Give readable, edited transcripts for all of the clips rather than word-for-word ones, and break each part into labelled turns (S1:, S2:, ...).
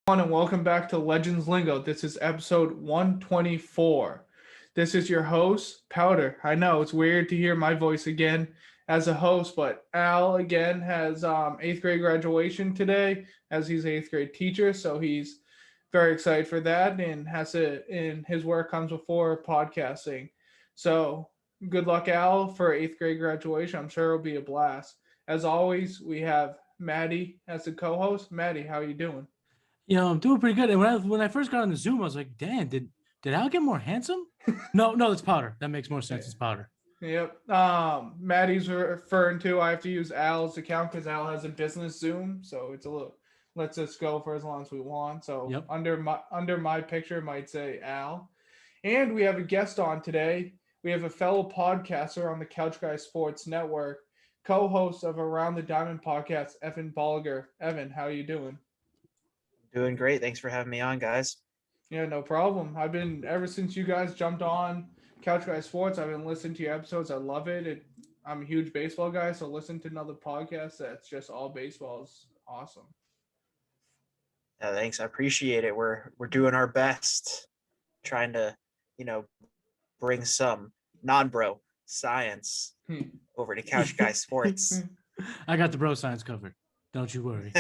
S1: And welcome back to Legends Lingo. This is episode 124. This is your host, Powder. I know it's weird to hear my voice again as a host, but Al again has eighth grade graduation today as he's an eighth grade teacher, so he's very excited for that and has it in his work comes before podcasting. So good luck, Al, for eighth grade graduation. I'm sure it'll be a blast. As always, we have Matty as the co-host. Matty, how are you doing?
S2: I'm doing pretty good. And when I first got on the Zoom, I was like, "Dan, did Al get more handsome?" No, it's Powder. That makes more sense. It's Powder.
S1: Yep. Maddie's referring to I have to use Al's account because Al has a business Zoom, so it's a little lets us go for as long as we want. So
S2: Yep.
S1: under my picture might say Al. And we have a guest on today. We have a fellow podcaster on the Couch Guy Sports Network, co-host of Around the Diamond podcast, Evan Bolliger. Evan, how are you doing?
S3: Doing great. Thanks for having me on, guys.
S1: Yeah, no problem. I've been ever since you guys jumped on Couch Guy Sports. I've been listening to your episodes. I love it. I'm a huge baseball guy, so listen to another podcast that's just all baseball is awesome.
S3: Yeah, thanks. I appreciate it. We're doing our best, trying to, bring some non-bro science over to Couch Guy Sports.
S2: I got the bro science covered. Don't you worry.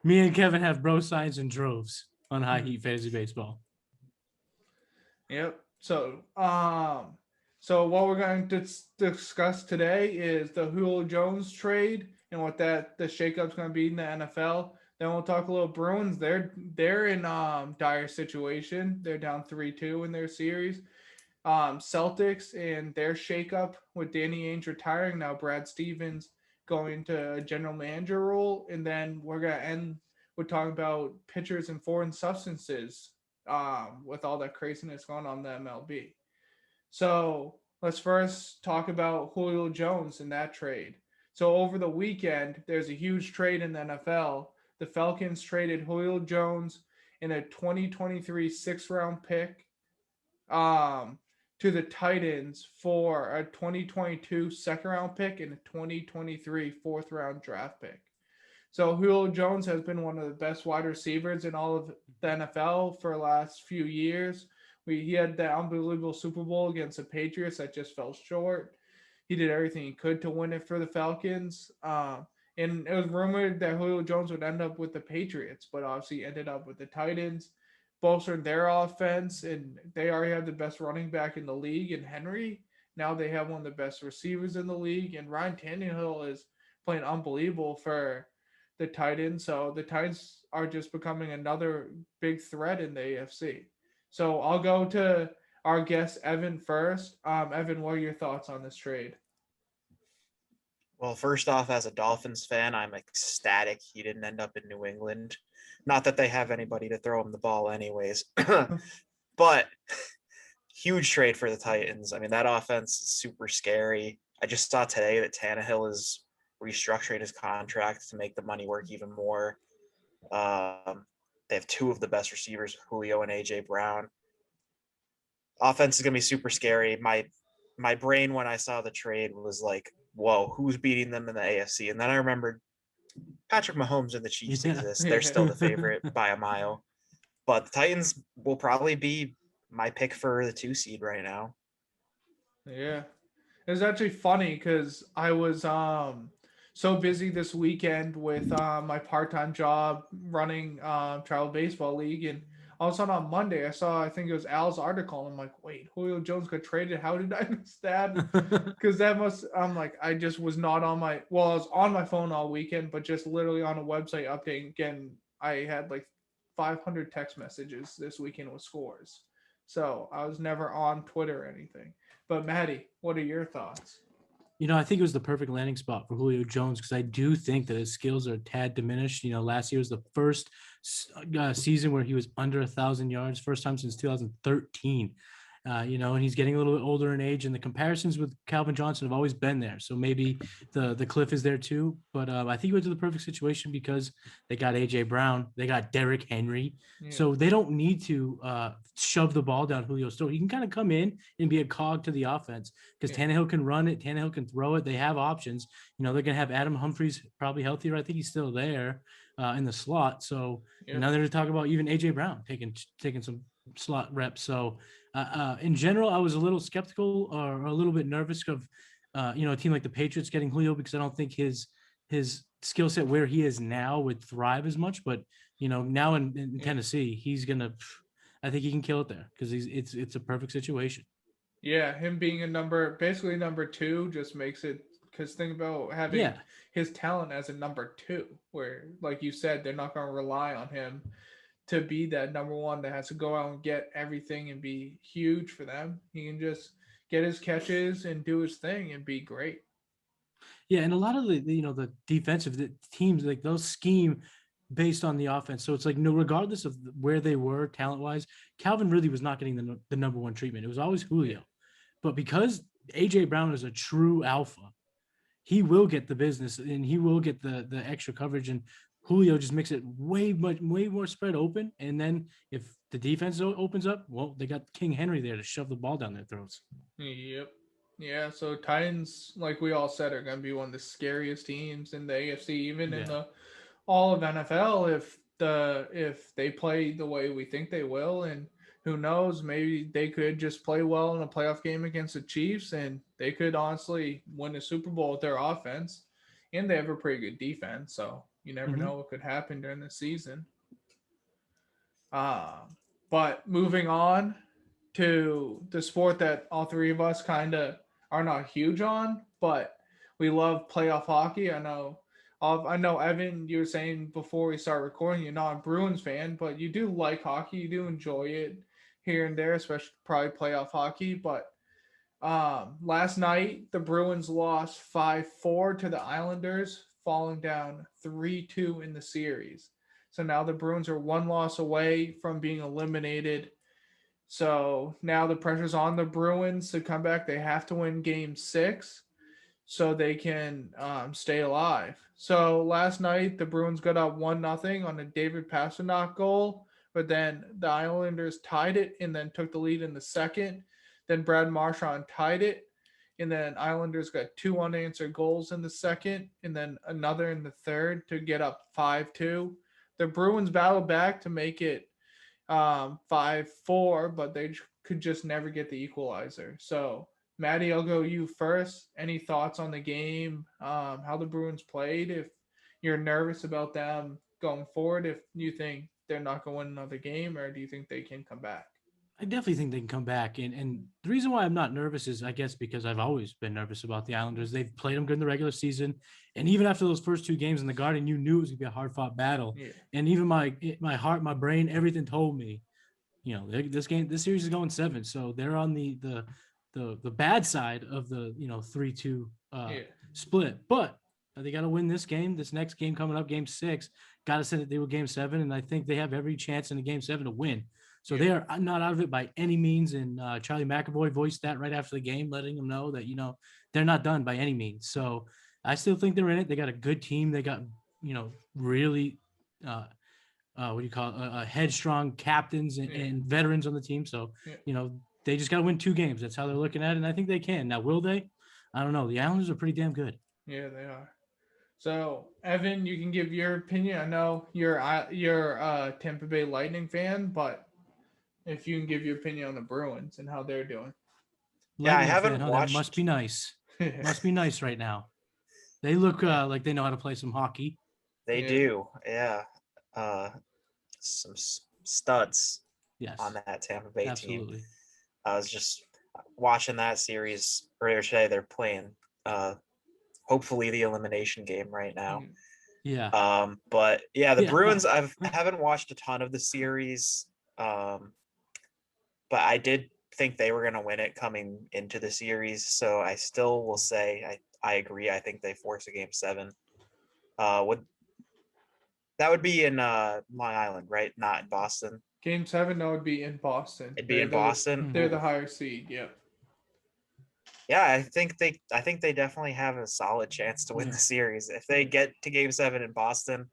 S2: Me and Kevin have bro science in droves on high heat fantasy baseball.
S1: Yep. So what we're going to discuss today is the Julio Jones trade and what the shakeup's going to be in the NFL. Then we'll talk a little Bruins. They're in dire situation. They're down 3-2 in their series. Celtics and their shakeup with Danny Ainge retiring. Now Brad Stevens going to a general manager role. And then we're going to end with talking about pitchers and foreign substances with all that craziness going on in the MLB. So let's first talk about Julio Jones and that trade. So over the weekend, there's a huge trade in the NFL. The Falcons traded Julio Jones in a 2023 sixth-round pick to the Titans for a 2022 second-round pick and a 2023 fourth-round draft pick. So Julio Jones has been one of the best wide receivers in all of the NFL for the last few years. He had that unbelievable Super Bowl against the Patriots that just fell short. He did everything he could to win it for the Falcons. And it was rumored that Julio Jones would end up with the Patriots, but obviously ended up with the Titans, bolstered their offense, and they already have the best running back in the league in Henry. Now they have one of the best receivers in the league, and Ryan Tannehill is playing unbelievable for the Titans. So the Titans are just becoming another big threat in the AFC. So I'll go to our guest, Evan, first. Evan, what are your thoughts on this trade?
S3: Well, first off, as a Dolphins fan, I'm ecstatic he didn't end up in New England. Not that they have anybody to throw him the ball anyways, but huge trade for the Titans. I mean, that offense is super scary. I just saw today that Tannehill is restructuring his contract to make the money work even more. They have two of the best receivers, Julio and A.J. Brown. Offense is going to be super scary. My brain when I saw the trade was like, whoa, who's beating them in the AFC? And then I remembered Patrick Mahomes and the Chiefs exist. They're still the favorite by a mile. But the Titans will probably be my pick for the 2 seed right now.
S1: Yeah. It was actually funny because I was so busy this weekend with my part-time job running travel baseball league, and all of a sudden on Monday I think it was Al's article, and I'm like, wait, Julio Jones got traded? How did I miss that? Because I'm like, I just was not on I was on my phone all weekend, but just literally on a website updating. Again, I had like 500 text messages this weekend with scores, so I was never on Twitter or anything. But Maddie, what are your thoughts?
S2: I think it was the perfect landing spot for Julio Jones because I do think that his skills are a tad diminished. Last year was the first season where he was under 1,000 yards, first time since 2013. And he's getting a little bit older in age, and the comparisons with Calvin Johnson have always been there. So maybe the cliff is there too. But I think he went to the perfect situation because they got AJ Brown, they got Derrick Henry, so they don't need to shove the ball down Julio's throat. He can kind of come in and be a cog to the offense because Tannehill can run it, Tannehill can throw it. They have options. They're gonna have Adam Humphries probably healthier. I think he's still there in the slot. So now they're talking about even AJ Brown taking some slot reps. So in general, I was a little skeptical or a little bit nervous of, a team like the Patriots getting Julio because I don't think his skill set where he is now would thrive as much. But now in Tennessee, he's gonna. I think he can kill it there because it's a perfect situation.
S1: Yeah, him being basically number 2 just makes it, because think about having his talent as a number 2, where, like you said, they're not going to rely on him to be that number 1 that has to go out and get everything and be huge for them. He can just get his catches and do his thing and be great.
S2: Yeah, and a lot of the defensive teams, like those scheme based on the offense. So it's like, regardless of where they were talent wise, Calvin really was not getting the number 1 treatment. It was always Julio. But because AJ Brown is a true alpha, he will get the business and he will get the extra coverage, and Julio just makes it way more spread open. And then if the defense opens up, well, they got King Henry there to shove the ball down their throats.
S1: Yep. Yeah, so Titans, like we all said, are going to be one of the scariest teams in the AFC, even in the all of NFL, if they play the way we think they will. And who knows, maybe they could just play well in a playoff game against the Chiefs, and they could honestly win a Super Bowl with their offense. And they have a pretty good defense, so you never know what could happen during the season. But moving on to the sport that all three of us kind of are not huge on, but we love playoff hockey. I know, Evan, you were saying before we start recording, you're not a Bruins fan, but you do like hockey. You do enjoy it here and there, especially probably playoff hockey. But last night, the Bruins lost 5-4 to the Islanders, falling down 3-2 in the series. So now the Bruins are 1 loss away from being eliminated. So now the pressure's on the Bruins to come back. They have to win Game 6 so they can stay alive. So last night, the Bruins got up 1-0 on a David Pastrnak goal, but then the Islanders tied it and then took the lead in the second. Then Brad Marchand tied it, and then Islanders got 2 unanswered goals in the second, and then another in the third to get up 5-2. The Bruins battled back to make it 5-4, but they could just never get the equalizer. So, Matty, I'll go you first. Any thoughts on the game, how the Bruins played, if you're nervous about them going forward, if you think they're not going to win another game, or do you think they can come back?
S2: I definitely think they can come back. And the reason why I'm not nervous is, I guess, because I've always been nervous about the Islanders. They've played them good in the regular season. And even after those first 2 games in the Garden, you knew it was going to be a hard-fought battle. Yeah. And even my heart, my brain, everything told me, this series is going 7. So they're on the bad side of the, 3-2 split. But they got to win this game. This next game coming up, Game 6, got to send it. They were Game 7, and I think they have every chance in the Game 7 to win. So they are not out of it by any means. And Charlie McAvoy voiced that right after the game, letting them know that, they're not done by any means. So I still think they're in it. They got a good team. They got, really, headstrong captains and veterans on the team. So, they just got to win 2 games. That's how they're looking at it. And I think they can. Now, will they? I don't know. The Islanders are pretty damn good.
S1: Yeah, they are. So, Evan, you can give your opinion. I know you're a Tampa Bay Lightning fan, but if you can give your opinion on the Bruins and how they're doing.
S3: Yeah, I haven't watched.
S2: That must be nice. Must be nice right now. They look like they know how to play some hockey.
S3: They do, yeah. Some studs on that Tampa Bay team. I was just watching that series earlier today. They're playing hopefully the elimination game right now.
S2: Yeah.
S3: But yeah, the Bruins, I haven't watched a ton of the series. But I did think they were going to win it coming into the series. So I still will say I agree. I think they force a Game 7. That would be in Long Island, right? Not in Boston.
S1: Game 7, that would be in Boston.
S3: It'd be in Boston.
S1: They're the higher seed. Yep.
S3: Yeah, I think they definitely have a solid chance to win
S2: Yeah.
S3: the series. If they get to Game 7 in Boston,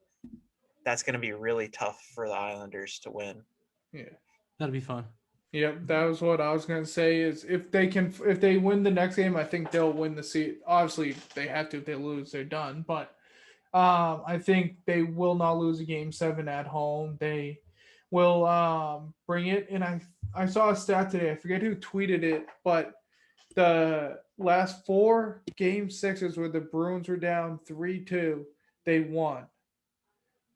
S3: that's going to be really tough for the Islanders to win.
S1: Yeah.
S2: That'll be fun.
S1: Yep, that was what I was gonna say. Is if they win the next game, I think they'll win the series. Obviously, they have to. If they lose, they're done. But I think they will not lose a Game 7 at home. They will bring it. And I saw a stat today. I forget who tweeted it, but the last 4 Game 6s where the Bruins were down 3-2, they won.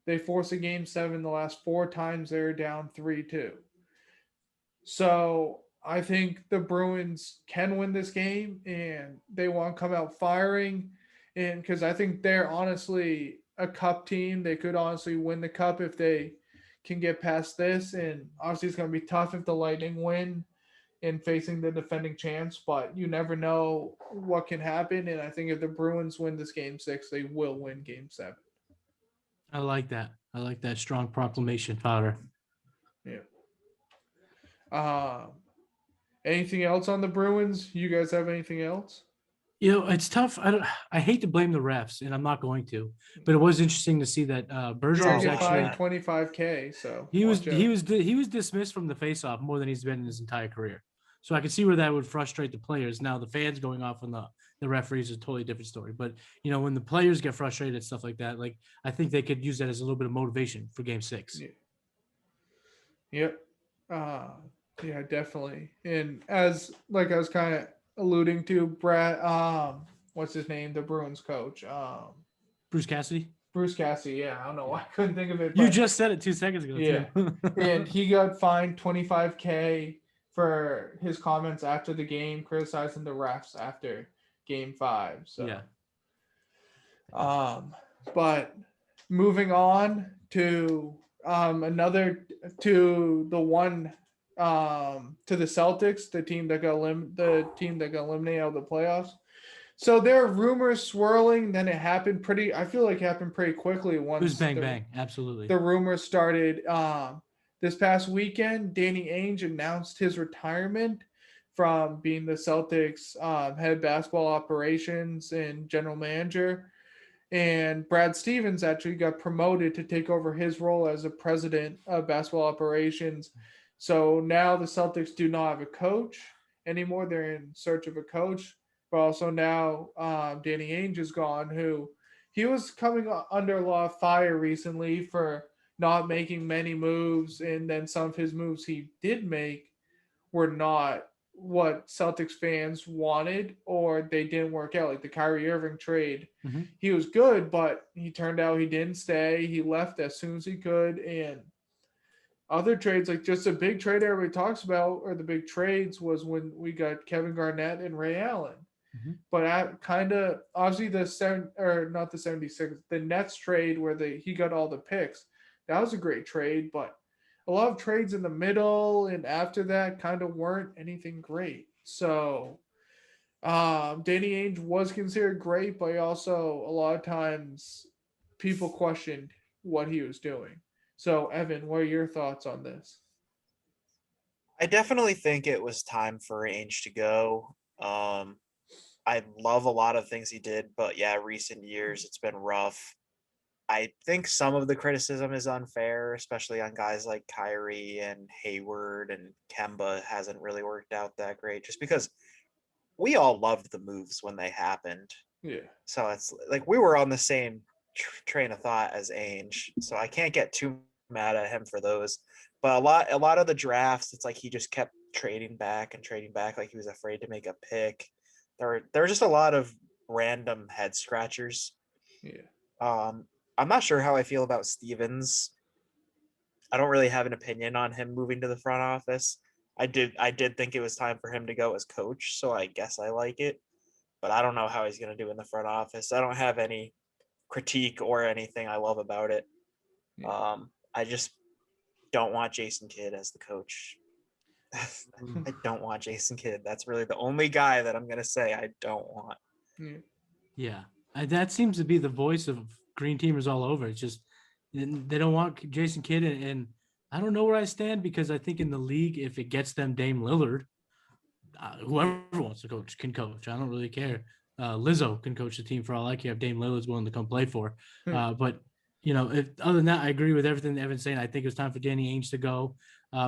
S1: They forced a Game 7 the last 4 times they were down 3-2. So I think the Bruins can win this game, and they want to come out firing. And because I think they're honestly a cup team, they could honestly win the cup if they can get past this. And obviously, it's going to be tough if the Lightning win in facing the defending champs, but you never know what can happen. And I think if the Bruins win this Game 6, they will win Game 7.
S2: I like that. I like that strong proclamation, Powder.
S1: Yeah. Anything else on the Bruins? You guys have anything else?
S2: You know, it's tough. I hate to blame the refs, and I'm not going to. But it was interesting to see that Bergeron was
S1: Get
S2: actually
S1: fined $25K. So
S2: he was
S1: watch out.
S2: he was dismissed from the faceoff more than he's been in his entire career. So I can see where that would frustrate the players. Now the fans going off on the referees is a totally different story. But you know, when the players get frustrated and stuff like that, like I think they could use that as a little bit of motivation for Game 6.
S1: Yeah. Yep. Yeah, definitely. And as like I was kind of alluding to, Brad, what's his name? The Bruins coach,
S2: Bruce Cassidy.
S1: Bruce Cassidy. Yeah, I don't know why I couldn't think of it.
S2: You
S1: but-
S2: just said it 2 seconds ago.
S1: Yeah.
S2: Too.
S1: and he got fined $25K for his comments after the game, criticizing the refs after Game 5. So
S2: Yeah.
S1: But moving on to another to the one to the Celtics, the team that got eliminated out of the playoffs. So there are rumors swirling. Then it happened I feel like it happened pretty quickly once.
S2: It was bang bang. Absolutely.
S1: The rumors started. This past weekend, Danny Ainge announced his retirement from being the Celtics head basketball operations and general manager. And Brad Stevens actually got promoted to take over his role as a president of basketball operations. So now the Celtics do not have a coach anymore. They're in search of a coach. But also now Danny Ainge is gone, who he was coming under a lot of fire recently for not making many moves. And then some of his moves he did make were not what Celtics fans wanted, or they didn't work out. Like the Kyrie Irving trade, He was good, but he turned out he didn't stay. He left as soon as he could. And other trades, like just a big trade everybody talks about, or the big trades, was when we got Kevin Garnett and Ray Allen. But obviously not the 76, the Nets trade where he got all the picks. That was a great trade, but a lot of trades in the middle and after that kind of weren't anything great. So Danny Ainge was considered great, but also a lot of times people questioned what he was doing. So Evan, what are your thoughts on this?
S3: I definitely think it was time for Ainge to go. I love a lot of things he did, but yeah, recent years it's been rough. I think some of the criticism is unfair, especially on guys like Kyrie and Hayward, and Kemba hasn't really worked out that great just because we all loved the moves when they happened.
S1: Yeah.
S3: So it's like we were on the same train of thought as Ainge, so I can't get too mad at him for those. But a lot of the drafts, it's like he just kept trading back, like he was afraid to make a pick. There were just a lot of random head scratchers.
S1: Yeah.
S3: I'm not sure how I feel about Stevens. I don't really have an opinion on him moving to the front office. I did think it was time for him to go as coach, so I guess I like it. But I don't know how he's going to do in the front office. I don't have any critique or anything I love about it.
S1: Yeah.
S3: I just don't want Jason Kidd as the coach. I don't want Jason Kidd. That's really the only guy that I'm going to say I don't want.
S2: Yeah. That seems to be the voice of green teamers all over. It's just they don't want Jason Kidd, and I don't know where I stand because I think in the league, if it gets them Dame Lillard, whoever wants to coach can coach. I don't really care. Lizzo can coach the team for all I care if Dame Lillard's willing to come play for. But other than that, I agree with everything that Evan's saying. I think it was time for Danny Ainge to go.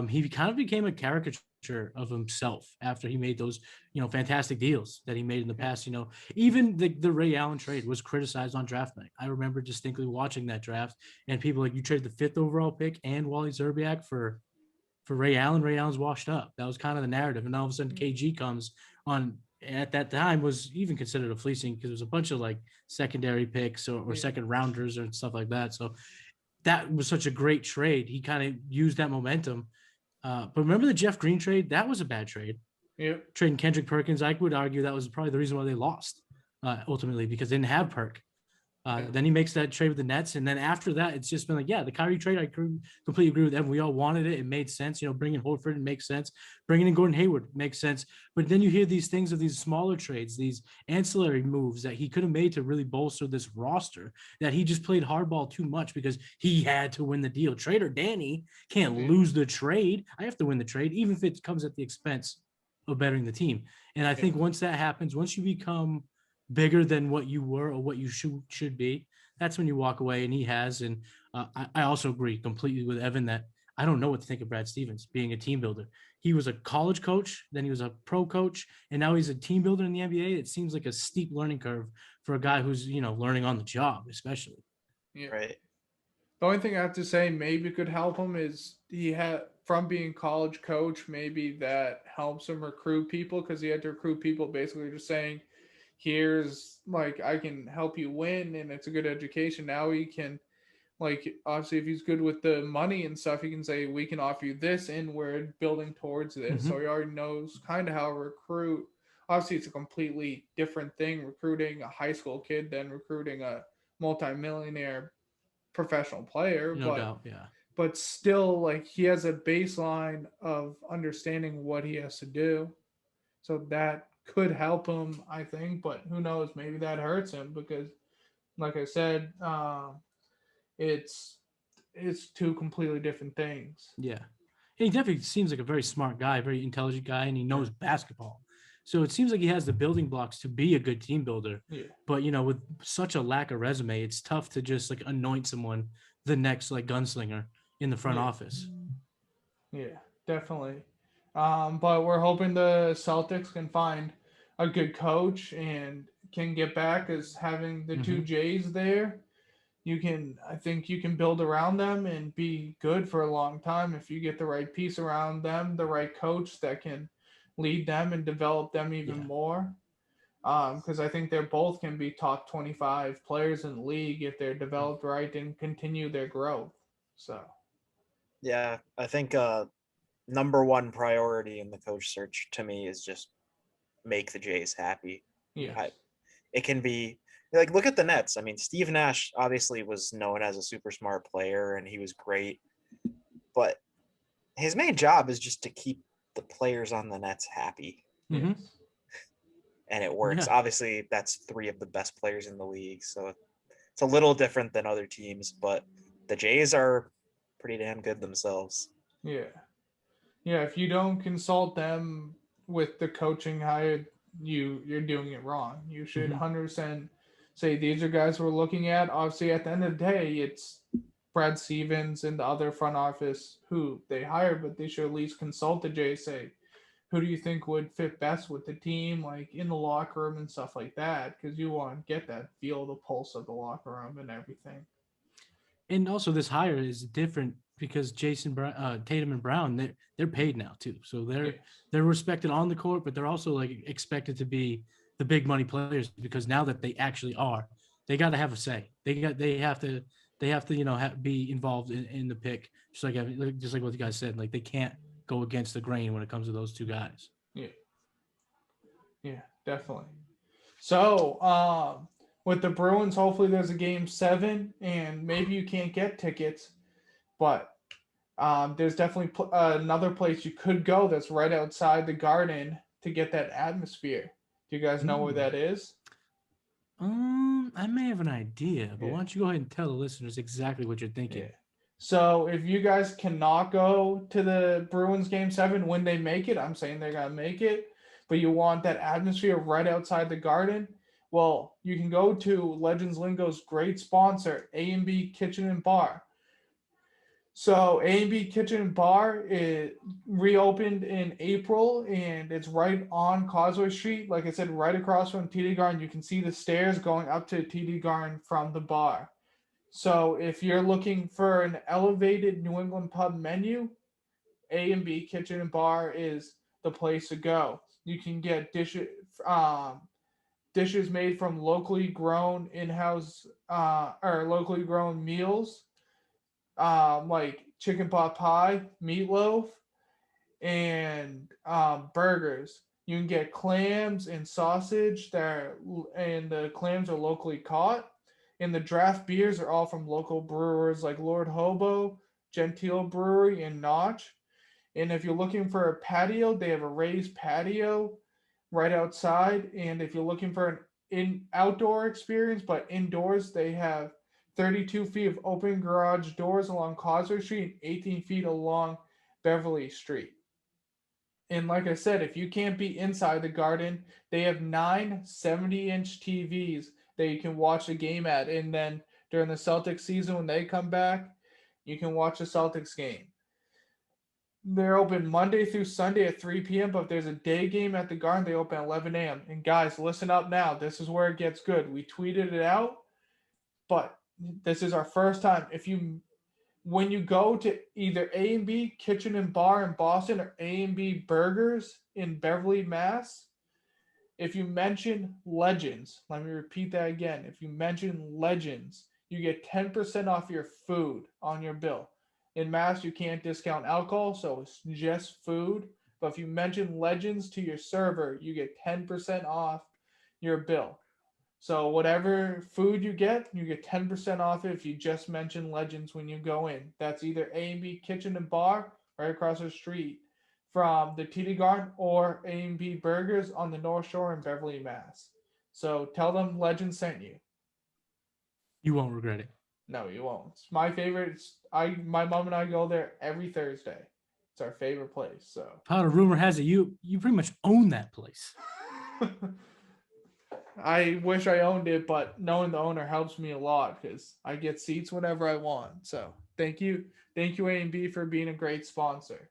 S2: He kind of became a caricature of himself after he made those, fantastic deals that he made in the past. Even the Ray Allen trade was criticized on draft night. I remember distinctly watching that draft and people like, you traded the 5th overall pick and Wally Zerbiak for Ray Allen. Ray Allen's washed up. That was kind of the narrative. And all of a sudden KG comes on, at that time was even considered a fleecing because it was a bunch of like secondary picks or second rounders and stuff like that. So that was such a great trade. He kind of used that momentum. But remember the Jeff Green trade? That was a bad trade.
S1: Yep.
S2: Trading Kendrick Perkins, I would argue that was probably the reason why they lost ultimately because they didn't have Perk. Then he makes that trade with the Nets. And then after that, it's just been like, the Kyrie trade, I completely agree with Evan. We all wanted it. It made sense. Bringing Horford, it makes sense. Bringing in Gordon Hayward makes sense. But then you hear these things of these smaller trades, these ancillary moves that he could have made to really bolster this roster that he just played hardball too much because he had to win the deal. Trader Danny can't lose the trade. I have to win the trade, even if it comes at the expense of bettering the team. And I think once that happens, once you become bigger than what you were or what you should be, that's when you walk away. And he has. And I also agree completely with Evan that I don't know what to think of Brad Stevens being a team builder. He was a college coach, then he was a pro coach, and now he's a team builder in the NBA. It seems like a steep learning curve for a guy who's learning on the job, especially.
S1: Yeah.
S3: Right.
S1: The only thing I have to say maybe could help him is he had from being college coach, maybe that helps him recruit people because he had to recruit people basically just saying, here's like I can help you win and it's a good education. Now he can obviously if he's good with the money and stuff, he can say we can offer you this and we're building towards this. So he already knows kind of how to recruit. Obviously it's a completely different thing recruiting a high school kid than recruiting a multimillionaire professional player,
S2: No doubt, yeah.
S1: But still he has a baseline of understanding what he has to do. So that could help him, I think, but who knows? Maybe that hurts him because, like I said, it's two completely different things.
S2: Yeah, and he definitely seems like a very smart guy, very intelligent guy, and he knows basketball. So it seems like he has the building blocks to be a good team builder.
S1: Yeah.
S2: But with such a lack of resume, it's tough to just anoint someone the next gunslinger in the front office.
S1: Yeah, definitely. But we're hoping the Celtics can find a good coach and can get back as having the two J's there. I think you can build around them and be good for a long time if you get the right piece around them, the right coach that can lead them and develop them even more. Because I think they're both can be top 25 players in the league if they're developed right and continue their growth. So.
S3: Yeah, I think number one priority in the coach search to me is just make the Jays happy.
S1: Yeah.
S3: It can be look at the Nets. I mean, Steve Nash obviously was known as a super smart player and he was great, but his main job is just to keep the players on the Nets happy.
S1: Yes.
S3: And it works. Yeah. Obviously, that's 3 of the best players in the league, so it's a little different than other teams, but the Jays are pretty damn good themselves.
S1: Yeah. Yeah, if you don't consult them with the coaching hire, you're doing it wrong. You should 100% say these are guys we're looking at. Obviously, at the end of the day, it's Brad Stevens and the other front office who they hire, but they should at least consult the Jays, say, who do you think would fit best with the team, in the locker room and stuff like that, because you want to get that feel the pulse of the locker room and everything.
S2: And also, this hire is different because Tatum and Brown, they're paid now too, so they're respected on the court, but they're also expected to be the big money players because now that they actually are, they got to have a say. They have to be involved in the pick, just like what you guys said. They can't go against the grain when it comes to those two guys.
S1: Yeah, definitely. So, with the Bruins, hopefully there's a game 7, and maybe you can't get tickets, but there's definitely another place you could go that's right outside the Garden to get that atmosphere. Do you guys know where that is?
S2: I may have an idea, but why don't you go ahead and tell the listeners exactly what you're thinking?
S1: Yeah. So if you guys cannot go to the Bruins game 7 when they make it, I'm saying they're going to make it, but you want that atmosphere right outside the Garden, well, you can go to Legends Lingo's great sponsor, A&B Kitchen and Bar. So A&B Kitchen and Bar is reopened in April, and it's right on Causeway Street. Like I said, right across from TD Garden. You can see the stairs going up to TD Garden from the bar. So if you're looking for an elevated New England pub menu, A&B Kitchen and Bar is the place to go. You can get dishes made from locally grown in-house or locally grown meals, like chicken pot pie, meatloaf, and burgers. You can get clams and sausage and the clams are locally caught. And the draft beers are all from local brewers like Lord Hobo, Gentile Brewery, and Notch. And if you're looking for a patio, they have a raised patio right outside. And if you're looking for an outdoor experience, but indoors, they have 32 feet of open garage doors along Causeway Street and 18 feet along Beverly Street. And like I said, if you can't be inside the Garden, they have 9 70-inch TVs that you can watch the game at. And then during the Celtics season, when they come back, you can watch the Celtics game. They're open Monday through Sunday at 3 p.m., but if there's a day game at the Garden, they open at 11 a.m. And guys, listen up now. This is where it gets good. We tweeted it out, but this is our first time. When you go to either A&B Kitchen and Bar in Boston or A&B Burgers in Beverly, Mass, if you mention Legends, let me repeat that again. If you mention Legends, you get 10% off your food on your bill. In Mass, you can't discount alcohol, so it's just food. But if you mention Legends to your server, you get 10% off your bill. So whatever food you get 10% off it if you just mention Legends when you go in. That's either A&B Kitchen and Bar right across the street from the TD Garden or A&B Burgers on the North Shore in Beverly, Mass. So tell them Legends sent you.
S2: You won't regret it.
S1: No, you won't. It's my favorite. My mom and I go there every Thursday. It's our favorite place. So
S2: Powder, rumor has it you pretty much own that place.
S1: I wish I owned it, but knowing the owner helps me a lot because I get seats whenever I want. So thank you A&B for being a great sponsor.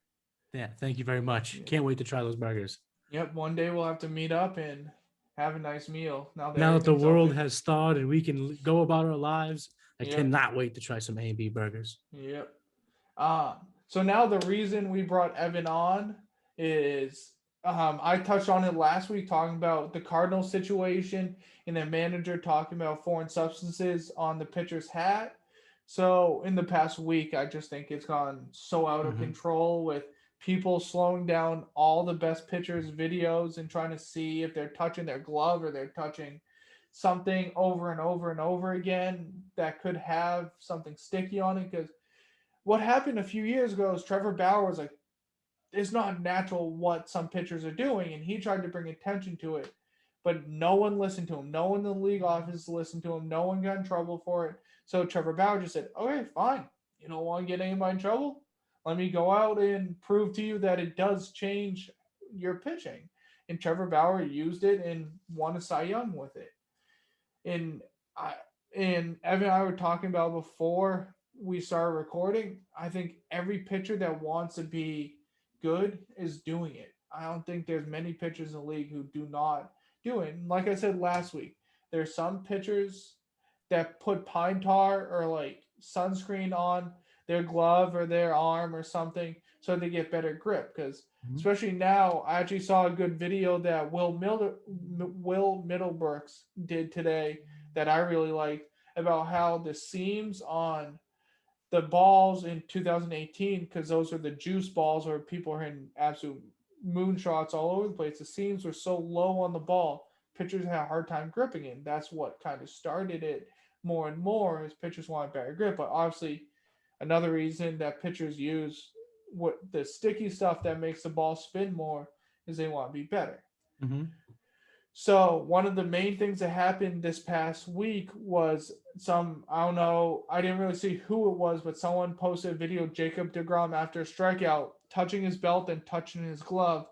S2: Yeah, thank you very much.
S1: Yeah.
S2: Can't wait to try those burgers.
S1: Yep, one day we'll have to meet up and have a nice meal. Now that
S2: the
S1: everything's
S2: world
S1: open.
S2: has thawed and we can go about our lives, I
S1: Yep.
S2: cannot wait to try some A&B burgers.
S1: Yep. So now the reason we brought Evan on is I touched on it last week talking about the Cardinals situation and the manager talking about foreign substances on the pitcher's hat. So in the past week, I just think it's gone so out of control with people slowing down all the best pitchers' videos and trying to see if they're touching their glove or they're touching something over and over and over again that could have something sticky on it. Because what happened a few years ago is Trevor Bauer was like, it's not natural what some pitchers are doing, and he tried to bring attention to it, but no one listened to him. No one in the league office listened to him. No one got in trouble for it. So Trevor Bauer just said, okay, fine. You don't want to get anybody in trouble? Let me go out and prove to you that it does change your pitching. And Trevor Bauer used it and won a Cy Young with it. And Evan and I were talking about before we started recording, I think every pitcher that wants to be good is doing it. I don't think there's many pitchers in the league who do not do it. And like I said last week, there's some pitchers that put pine tar or like sunscreen on their glove or their arm or something so they get better grip. Because especially now, I actually saw a good video that Will Middlebrooks did today that I really liked about how the seams on the balls in 2018, because those are the juice balls where people are hitting absolute moonshots all over the place. The seams were so low on the ball, pitchers had a hard time gripping it. That's what kind of started it more and more as pitchers want better grip. But obviously, another reason that pitchers use what the sticky stuff that makes the ball spin more is they want to be better. So one of the main things that happened this past week was I don't know, I didn't really see who it was, but someone posted a video of Jacob deGrom after a strikeout touching his belt and touching his glove.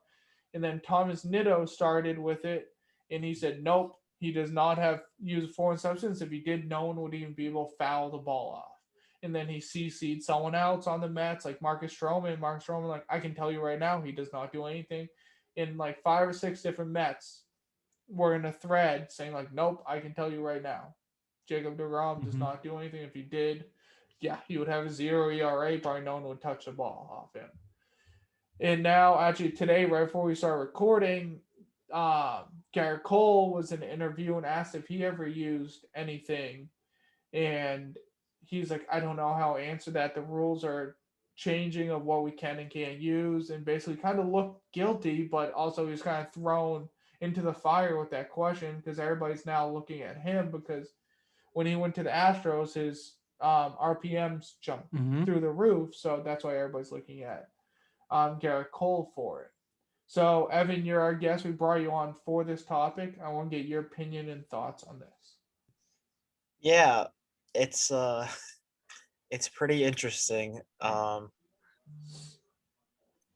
S1: And then Thomas Nitto started with it, and he said, nope, he does not have used a foreign substance. If he did, no one would even be able to foul the ball off. And then he CC'd someone else on the Mets, like Marcus Stroman. Marcus Stroman, like, I can tell you right now, he does not do anything. In like 5 or 6 different Mets were in a thread saying, like, nope, I can tell you right now, Jacob deGrom does not do anything. If he did, yeah, he would have a 0 ERA. Probably no one would touch the ball off him. And now, actually, today, right before we start recording, Garrett Cole was in an interview and asked if he ever used anything. And he's like, I don't know how to answer that. The rules are changing of what we can and can't use. And basically kind of looked guilty, but also he was kind of thrown into the fire with that question because everybody's now looking at him because when he went to the Astros, his RPMs jumped through the roof. So that's why everybody's looking at Garrett Cole for it. So, Evan, you're our guest. We brought you on for this topic. I want to get your opinion and thoughts on this.
S3: Yeah, it's pretty interesting. I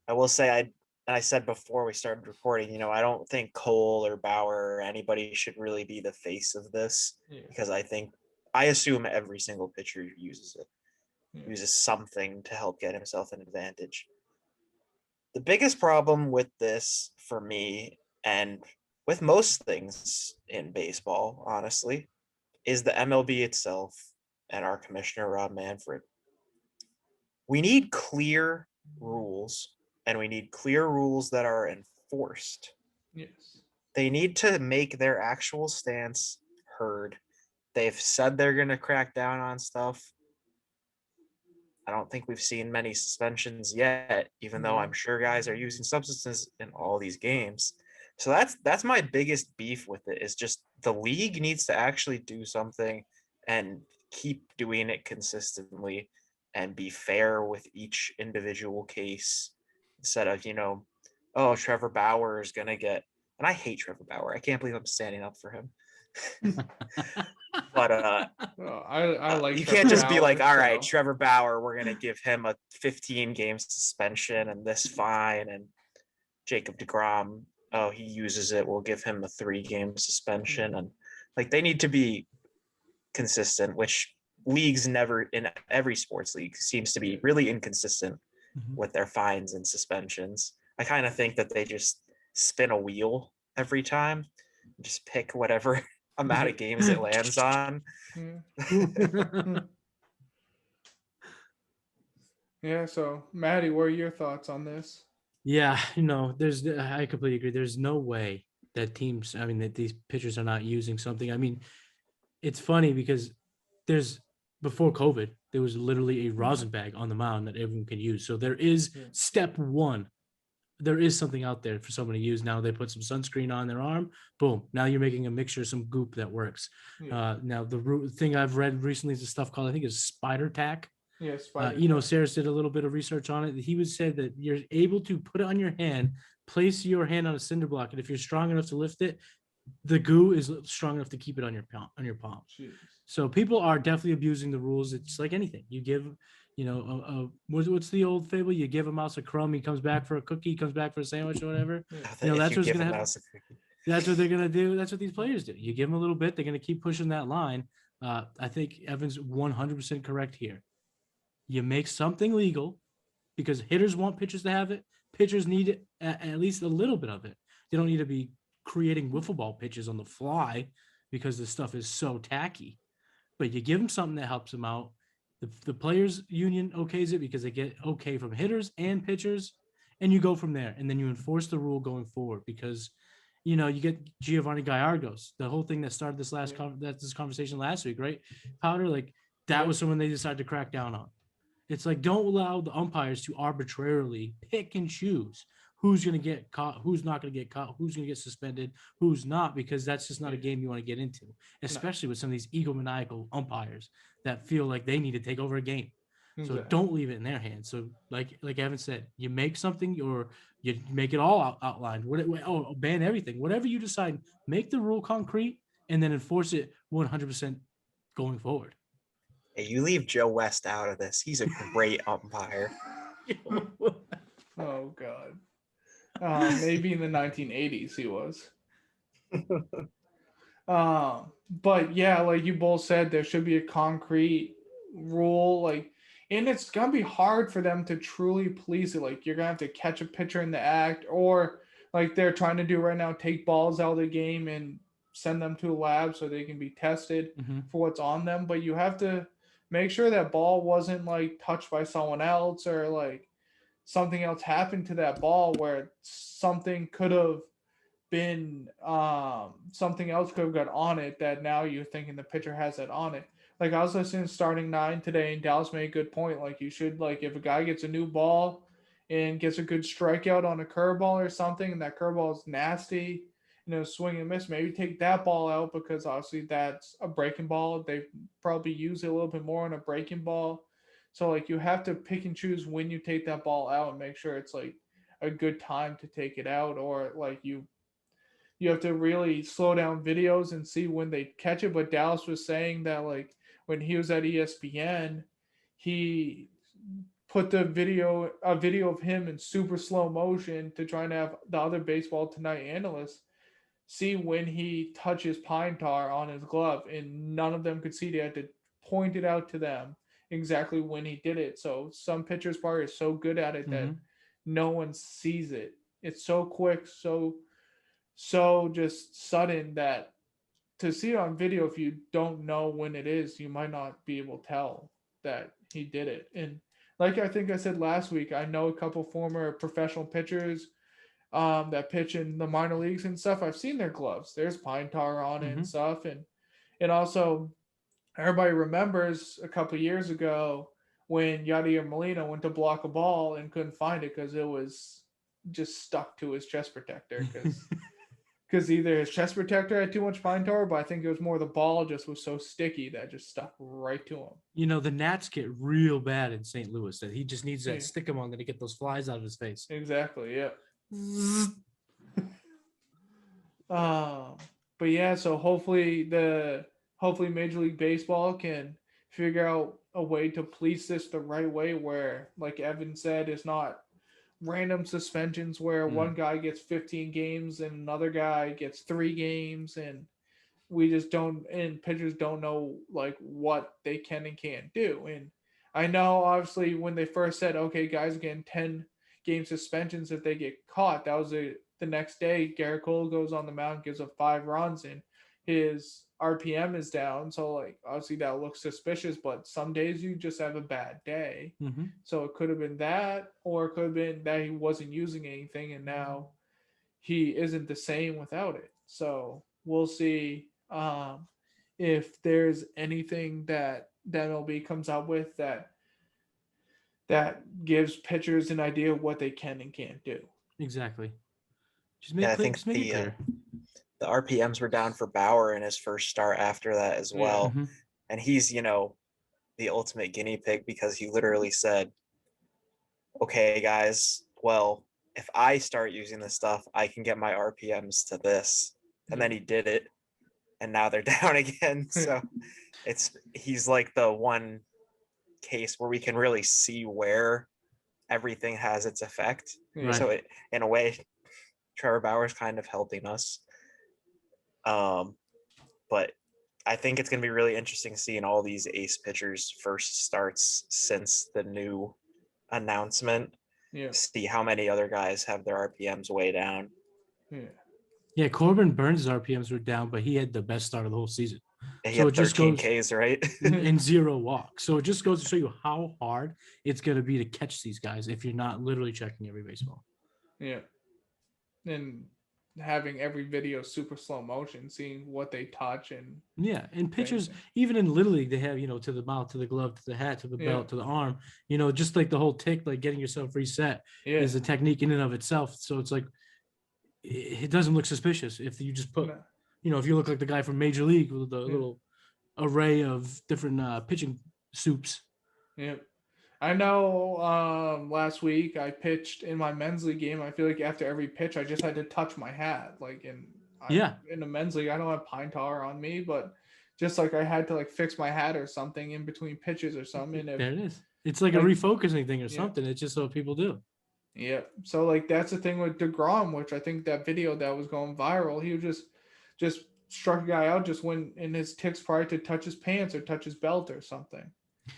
S3: will say I said before we started recording, I don't think Cole or Bauer or anybody should really be the face of this because I assume every single pitcher uses it, uses something to help get himself an advantage. The biggest problem with this for me and with most things in baseball, honestly, is the MLB itself and our commissioner, Rob Manfred. We need clear rules, and we need clear rules that are enforced.
S1: Yes.
S3: They need to make their actual stance heard. They've said they're going to crack down on stuff. I don't think we've seen many suspensions yet, even though I'm sure guys are using substances in all these games. So that's my biggest beef with it, is just the league needs to actually do something and keep doing it consistently and be fair with each individual case instead of, oh, Trevor Bauer is going to get, and I hate Trevor Bauer. I can't believe I'm standing up for him. But
S1: I like
S3: you
S1: Trevor
S3: can't just be
S1: Bauer,
S3: like, all right,
S1: so.
S3: Trevor Bauer, we're going to give him a 15-game suspension and this fine, and Jacob deGrom, oh, he uses it, we'll give him a 3-game suspension. And like, they need to be consistent, which leagues never, in every sports league, seems to be really inconsistent with their fines and suspensions. I kind of think that they just spin a wheel every time, just pick whatever amount of games it lands on.
S1: Yeah, so Matty, what are your thoughts on this?
S2: Yeah, I completely agree. There's no way that that these pitchers are not using something. I mean, it's funny because before COVID, there was literally a rosin bag on the mound that everyone can use. So there is step one. There is something out there for someone to use. Now they put some sunscreen on their arm. Boom. Now you're making a mixture of some goop that works. Now the thing I've read recently is a stuff called, I think it's spider tack.
S1: Yeah,
S2: Sarris did a little bit of research on it. He would say that you're able to put it on your hand, place your hand on a cinder block, and if you're strong enough to lift it, the goo is strong enough to keep it on your palm.
S1: Jeez.
S2: So people are definitely abusing the rules. It's like anything. You give, what's the old fable? You give a mouse a crumb, he comes back for a cookie, he comes back for a sandwich or whatever. That's what's gonna happen. That's what they're gonna do. That's what these players do. You give them a little bit, they're gonna keep pushing that line. I think Evan's 100% correct here. You make something legal because hitters want pitchers to have it. Pitchers need it, at least a little bit of it. They don't need to be creating wiffle ball pitches on the fly because this stuff is so tacky. But you give them something that helps them out. The players union okays it because they get okay from hitters and pitchers, and you go from there. And then you enforce the rule going forward because, you get Giovanni Gallardos, the whole thing that started this conversation last week, right? Powder, like that was someone they decided to crack down on. It's like, don't allow the umpires to arbitrarily pick and choose who's going to get caught, who's not going to get caught, who's going to get suspended, who's not, because that's just not a game you want to get into, especially with some of these egomaniacal umpires that feel like they need to take over a game. So
S1: Exactly.
S2: don't leave it in their hands. So like Evan said, you make something or you make it all outlined. Ban everything. Whatever you decide, make the rule concrete and then enforce it 100% going forward.
S3: Hey, you leave Joe West out of this. He's a great umpire.
S1: Oh God. Maybe in the 1980s he was. But yeah, like you both said, there should be a concrete rule, like, and it's gonna be hard for them to truly police it. Like you're gonna have to catch a pitcher in the act, or like they're trying to do right now, take balls out of the game and send them to a lab so they can be tested for what's on them. But you have to make sure that ball wasn't like touched by someone else, or like something else happened to that ball where something could have been something else could have got on it that now you're thinking the pitcher has it on it. Like I was listening to Starting Nine today, and Dallas made a good point. Like you should, like, if a guy gets a new ball and gets a good strikeout on a curveball or something, and that curveball is nasty, swing and miss, maybe take that ball out, because obviously that's a breaking ball. They probably use it a little bit more on a breaking ball. So like you have to pick and choose when you take that ball out and make sure it's like a good time to take it out, or like you have to really slow down videos and see when they catch it. But Dallas was saying that like when he was at ESPN, he put a video of him in super slow motion to try and have the other Baseball Tonight analysts see when he touches pine tar on his glove, and none of them could see it. They had to point it out to them exactly when he did it. So some pitchers probably are so good at it that no one sees it. It's so quick, so just sudden that to see it on video, if you don't know when it is, you might not be able to tell that he did it. And like I think I said last week, I know a couple former professional pitchers that pitch in the minor leagues and stuff. I've seen their gloves. There's pine tar on it and stuff. And also everybody remembers a couple years ago when Yadier Molina went to block a ball and couldn't find it because it was just stuck to his chest protector, because either his chest protector had too much pine tar, but I think it was more the ball just was so sticky that just stuck right to him.
S2: The gnats get real bad in St. Louis that he just needs that stick him on to get those flies out of his face.
S1: Exactly, yeah. But yeah, so hopefully Major League Baseball can figure out a way to police this the right way, where, like Evan said, it's not random suspensions where one guy gets 15 games and another guy gets 3 games, and we just don't, and pitchers don't know like what they can and can't do. And I know obviously when they first said, okay, guys are getting 10 game suspensions if they get caught, that was the next day Garrett Cole goes on the mound, gives up 5 runs, and his RPM is down. So like obviously that looks suspicious, but some days you just have a bad day. So it could have been that, or it could have been that he wasn't using anything and now he isn't the same without it. So we'll see if there's anything that MLB comes up with that gives pitchers an idea of what they can and can't do.
S2: Exactly. Just
S3: I think the RPMs were down for Bauer in his first start after that as well. And he's, the ultimate guinea pig, because he literally said, okay, guys, well, if I start using this stuff, I can get my RPMs to this. And then he did it, and now they're down again. So he's like the one case where we can really see where everything has its effect.
S2: Right.
S3: So in a way, Trevor Bauer's kind of helping us. But I think it's going to be really interesting seeing all these ace pitchers' first starts since the new announcement. See how many other guys have their RPMs way down.
S2: Yeah, Corbin Burns' RPMs were down, but he had the best start of the whole season.
S3: He had 13 Ks, right?
S2: and 0 walks. So it just goes to show you how hard it's going to be to catch these guys if you're not literally checking every baseball.
S1: Yeah. And having every video super slow motion, seeing what they touch. And
S2: pitchers, even in Little League, they have, to the mouth, to the glove, to the hat, to the belt, to the arm, just like the whole tick, like getting yourself reset is a technique in and of itself. So it's like, it doesn't look suspicious if you just put, if you look like the guy from Major League with the little array of different pitching soups.
S1: Yeah. I know last week I pitched in my men's league game. I feel like after every pitch, I just had to touch my hat. Like
S2: Yeah.
S1: in the men's league, I don't have pine tar on me, but just like I had to like fix my hat or something in between pitches or something. And if,
S2: There it is. It's like a
S1: like,
S2: refocusing thing or
S1: yeah.
S2: something. It's just what people do.
S1: yeah. So like that's the thing with DeGrom, which I think that video that was going viral, he was just struck a guy out just when in his ticks prior to touch his pants or touch his belt or something.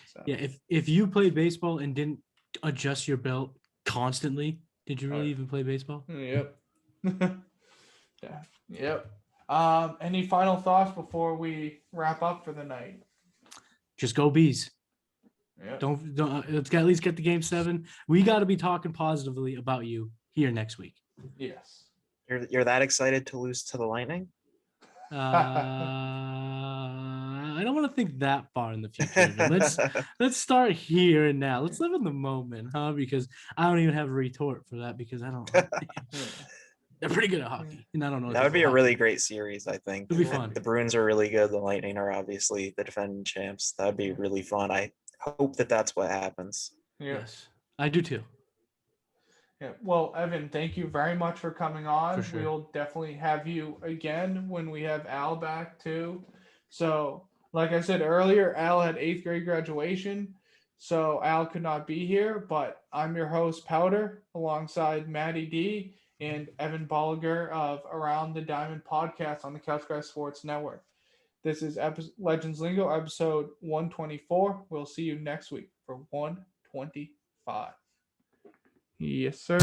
S1: So
S2: Yeah. If you played baseball and didn't adjust your belt constantly, did you really even play baseball?
S1: Yep. Yeah. Yep. Any final thoughts before we wrap up for the night?
S2: Just go bees.
S1: Yeah.
S2: Don't let's at least get the game 7. We got to be talking positively about you here next week.
S1: Yes.
S3: You're that excited to lose to the Lightning?
S2: I don't want to think that far in the future. But let's start here and now. Let's live in the moment, huh? Because I don't even have a retort for that because I don't. They're pretty good at hockey, and I don't know.
S3: That would be a really great series, I think.
S2: It'd be fun.
S3: The Bruins are really good. The Lightning are obviously the defending champs. That would be really fun. I hope that that's what happens.
S2: Yes, I do too.
S1: Yeah. Well, Evan, thank you very much for coming on.
S2: For sure.
S1: We'll definitely have you again when we have Al back too. So, like I said earlier, Al had 8th grade graduation, so Al could not be here. But I'm your host, Powder, alongside Matty D and Evan Bolliger of Around the Diamond podcast on the Couch Guy Sports Network. This is Legends Lingo, episode 124. We'll see you next week for 125. Yes, sir.